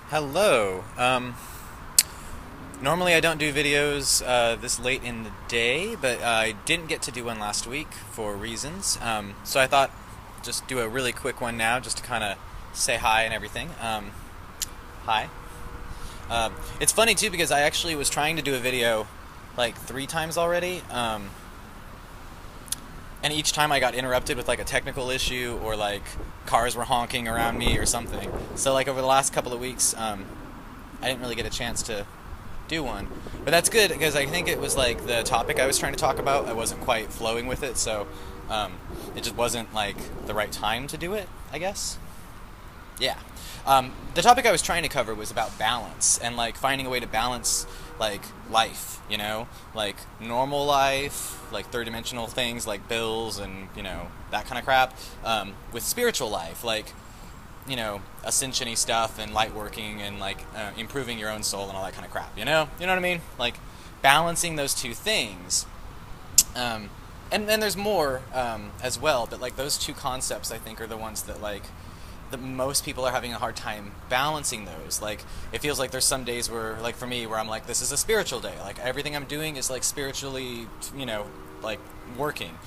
Hello. Normally I don't do videos this late in the day, but I didn't get to do one last week for reasons. So I thought just do a really quick one now just to kind of say hi and everything. Hi. It's funny too because I actually was trying to do a video like 3 times already, and each time I got interrupted with like a technical issue or like cars were honking around me or something. So like over the last couple of weeks, I didn't really get a chance to do one. But that's good because I think it was like the topic I was trying to talk about, I wasn't quite flowing with it, so it just wasn't like the right time to do it, I guess. Yeah. The topic I was trying to cover was about balance and like finding a way to balance like life, like normal life, like third-dimensional things like bills and that kind of crap, with spiritual life, like ascension-y stuff and light working and like improving your own soul and all that kind of crap. You know what I mean? Like balancing those two things. And then there's more as well, but like those two concepts I think are the ones that like that most people are having a hard time balancing those. Like it feels like there's some days where, like for me, where I'm like, this is a spiritual day. Like everything I'm doing is like spiritually, like working.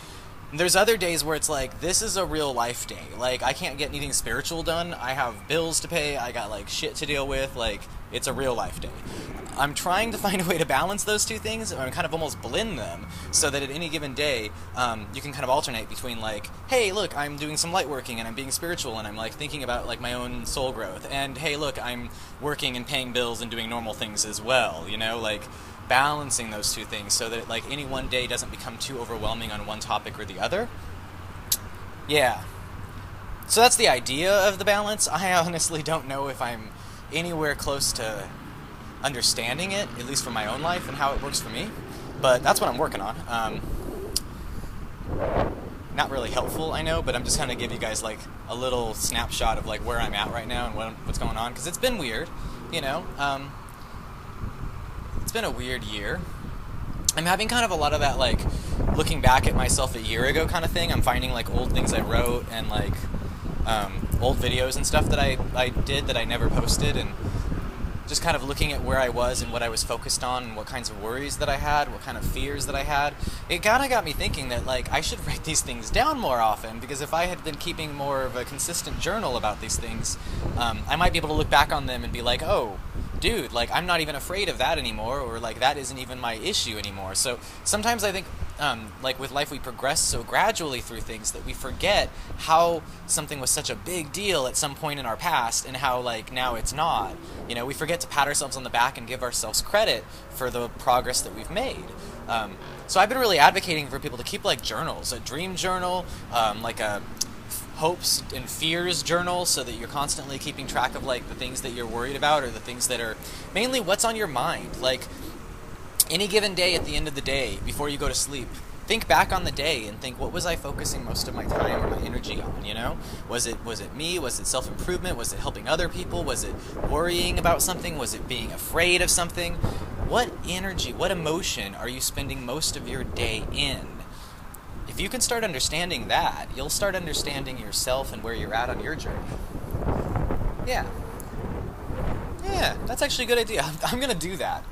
There's other days where it's like, this is a real life day. Like, I can't get anything spiritual done. I have bills to pay. I got, like, shit to deal with. Like, it's a real life day. I'm trying to find a way to balance those two things and kind of almost blend them so that at any given day, you can kind of alternate between, like, hey, look, I'm doing some light working and I'm being spiritual and I'm, like, thinking about, like, my own soul growth. And, hey, look, I'm working and paying bills and doing normal things as well, like balancing those two things so that like any one day doesn't become too overwhelming on one topic or the other. Yeah. So that's the idea of the balance. I honestly don't know if I'm anywhere close to understanding it, at least for my own life and how it works for me. But that's what I'm working on. Not really helpful, I know, but I'm just kind of give you guys like a little snapshot of like where I'm at right now and what's going on, because it's been weird, it's been a weird year. I'm having kind of a lot of that, like, looking back at myself a year ago kind of thing. I'm finding, like, old things I wrote and, like, old videos and stuff that I did that I never posted, and just kind of looking at where I was and what I was focused on and what kinds of worries that I had, what kind of fears that I had. It kind of got me thinking that, like, I should write these things down more often, because if I had been keeping more of a consistent journal about these things, I might be able to look back on them and be like, oh, dude, like, I'm not even afraid of that anymore, or, like, that isn't even my issue anymore. So sometimes I think, like, with life we progress so gradually through things that we forget how something was such a big deal at some point in our past and how, like, now it's not. We forget to pat ourselves on the back and give ourselves credit for the progress that we've made. So I've been really advocating for people to keep, like, journals, a dream journal, like a hopes and fears journal, so that you're constantly keeping track of like the things that you're worried about or the things that are mainly what's on your mind. Like any given day, at the end of the day, before you go to sleep, think back on the day and think, what was I focusing most of my time or my energy on? Was it me? Was it self-improvement? Was it helping other people? Was it worrying about something? Was it being afraid of something? What energy, what emotion are you spending most of your day in? If you can start understanding that, you'll start understanding yourself and where you're at on your journey. Yeah. Yeah, that's actually a good idea. I'm going to do that.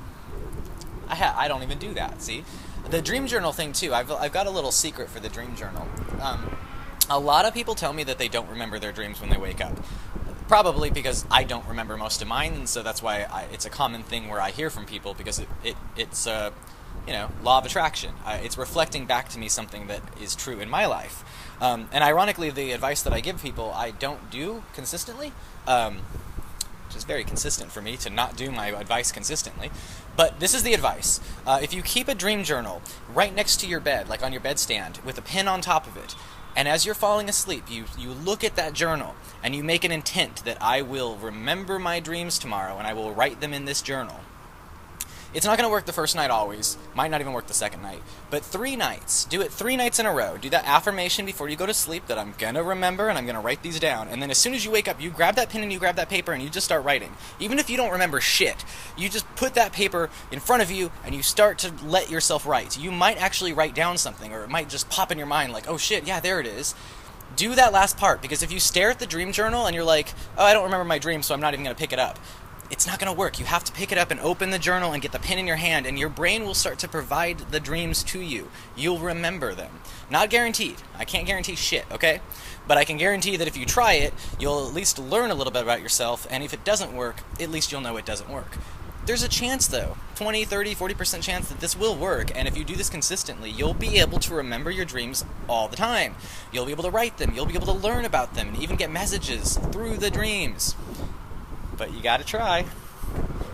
I don't even do that, see? The dream journal thing, too. I've got a little secret for the dream journal. A lot of people tell me that they don't remember their dreams when they wake up. Probably because I don't remember most of mine, and so that's why it's a common thing where I hear from people, because it's law of attraction. It's reflecting back to me something that is true in my life. And ironically, the advice that I give people, I don't do consistently, which is very consistent for me to not do my advice consistently. But this is the advice. If you keep a dream journal right next to your bed, like on your bedstand, with a pen on top of it, and as you're falling asleep, you look at that journal, and you make an intent that I will remember my dreams tomorrow, and I will write them in this journal. It's not going to work the first night always. Might not even work the second night. But 3 nights. Do it 3 nights in a row. Do that affirmation before you go to sleep that I'm going to remember and I'm going to write these down. And then as soon as you wake up, you grab that pen and you grab that paper and you just start writing. Even if you don't remember shit, you just put that paper in front of you and you start to let yourself write. You might actually write down something, or it might just pop in your mind like, oh shit, yeah, there it is. Do that last part, because if you stare at the dream journal and you're like, oh, I don't remember my dream, so I'm not even going to pick it up, it's not going to work. You have to pick it up and open the journal and get the pen in your hand, and your brain will start to provide the dreams to you. You'll remember them. Not guaranteed. I can't guarantee shit, okay? But I can guarantee that if you try it, you'll at least learn a little bit about yourself, and if it doesn't work, at least you'll know it doesn't work. There's a chance, though, 20, 30, 40% chance that this will work, and if you do this consistently, you'll be able to remember your dreams all the time. You'll be able to write them, you'll be able to learn about them, and even get messages through the dreams. But you gotta try.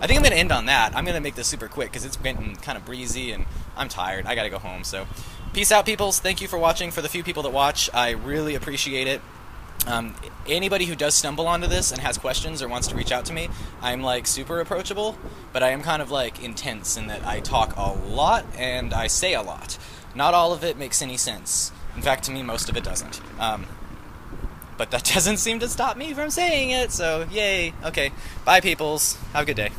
I think I'm gonna end on that. I'm gonna make this super quick because it's getting kind of breezy and I'm tired. I gotta go home. So, peace out, peoples. Thank you for watching. For the few people that watch, I really appreciate it. Anybody who does stumble onto this and has questions or wants to reach out to me, I'm like super approachable, but I am kind of like intense in that I talk a lot and I say a lot. Not all of it makes any sense. In fact, to me, most of it doesn't. But that doesn't seem to stop me from saying it, so yay. Okay, bye peoples. Have a good day.